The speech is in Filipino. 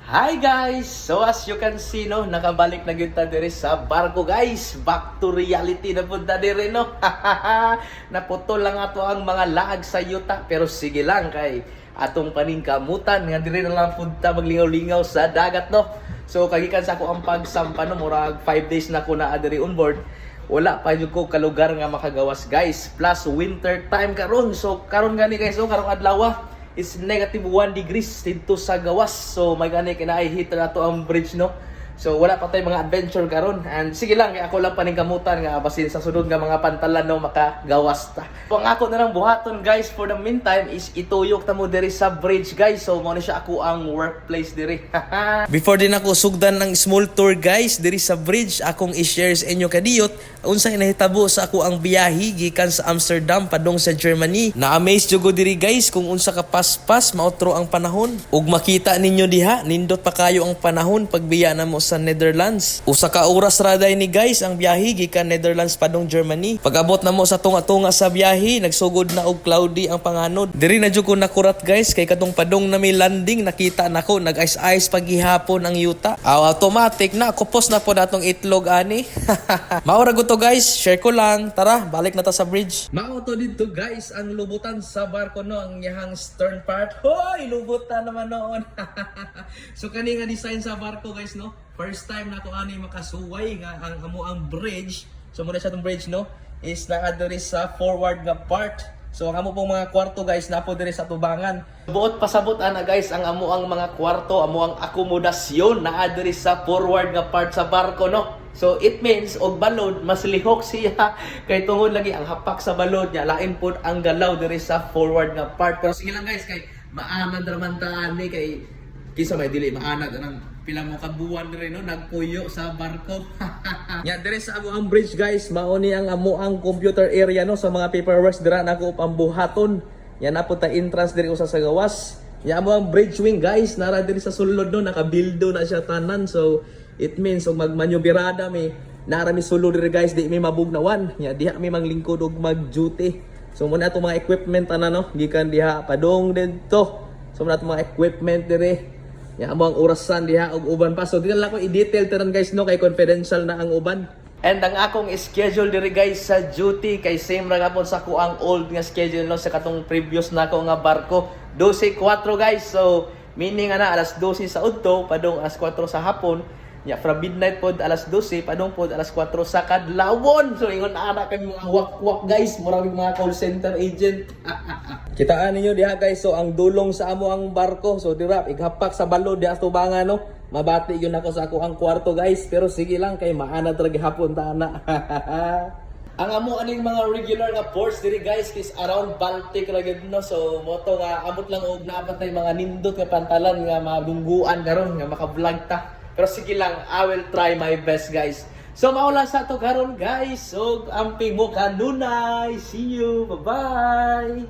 Hi guys! So as you can see no, nakabalik na gyud ta diri sa barko guys. Back to reality na punta diri no. Naputol lang ato ang mga laag sa yuta pero sige lang kay atong paningkamutan nga diri na lang punta maglingaw-lingaw sa dagat no. So kagikan sa ako ang pagsampa no, murag 5 days na ko na diri on board. Wala pa jud ko kalugar nga makagawas guys. Plus winter time karon. So karon gani guys, so karong adlaw is negative 1 degrees dito sa gawas. So may gani kinaihit na to ang bridge no. So wala pa tay mga adventure karon. And sige lang, ako lang paningkamutan nga basin sa sunod nga mga pantalan no makagawas ta. So ang ako na lang buhaton guys for the meantime is ituyok ta mo diri sa bridge guys. So mo na siya ako ang workplace diri. Before din ako sugdan ng small tour guys diri sa bridge, akong i-share sa inyo kadiyot unsang inahitabo sa ako ang biyahe gikan sa Amsterdam padong sa Germany. Na-amaze jud ko diri guys kung unsa ka paspas maotro ang panahon. Ug makita ninyo diha, nindot pa kayo ang panahon pagbiya na mo sa Netherlands. Usa ka oras ra day ni guys ang biyahe gikan Netherlands padong Germany. Pag-abot na mo sa tunga-tunga sa biyahe, nagsugod na og cloudy ang panganod. Diri na jud ko nakurat guys kay kadtong padong na may landing nakita nako nag-ice-ice paghihapon ang yuta. Automatic na kupos na po datong itlog ani. Maura ko to guys, share ko lang. Tara, balik na ta sa bridge. Mao to dito guys ang lubutan sa barko no, ang yahang stern part. Hoy, lubutan naman noon. So kani nga design sa barko guys no. First time na ko ani makasuway nga ang amo ang bridge. So muna siya tong bridge no is naa diri sa forward nga part. So ang amo pong mga kwarto guys napo diri sa tubangan. Buot pasabot ana guys ang amo ang mga kwarto, amo ang akomodasyon naa diri sa forward nga part sa barko no. So it means og balod mas lihok siya kay tungod lagi ang hapak sa balod niya lain pod ang galaw diri sa forward nga part. Pero sige lang guys kay maanad ra man ta ani kay kisa may dili maanad anang pila mo kabuan rin no nagpuyo sa barko. Ya dire sa amo ang bridge guys, mao ni ang amo ang computer area no sa mga paperworks dira nako pambuhaton. Yan na po ta entrance diri usa sa gawas. Ya amo ang bridge wing guys, nara diri sa sulod no nakabildo na siya tanan. So it means og magmanyobirada mi nara mi sulod diri guys, di mi mabugnawan. Ya diha mi manglingkod og mag-duty. So muna ato mga equipment ana no, gikan diha padong didto. So muna ato mga equipment diri. Ya amo ang orasan diha og uban pa. So di na lang ko i-detail tanan guys no kay confidential na ang uban. And ang akong schedule diri guys sa duty kay same ra gapon sa ko ang old nga schedule no sa katong previous na ko nga barko 12:04 guys. So meaning ana alas 12 sa udto padong alas 4 sa hapon. Ya from midnight pod alas 12 padong pod alas 4 sa kadlawon. So ingon ana kay mga wak-wak guys, murag mga call center agent. Kitaan ninyo diha guys, so ang dulong sa amo ang barko. So dira ighapak sa balod diha tubangan no. Mabati yun ako sa ako ang kwarto guys, pero sige lang kay maana talaga hapon ta ana. Ang amo aning mga regular nga ports diri guys is around Baltic ra gyud no. So moto nga abot lang og naabot mga nindot nga pantalan nga malungguan karon nga maka-vlog ta. Pero sige lang, I will try my best guys. So maula sa to karon guys. So amping mo kanunay. See you. Bye-bye.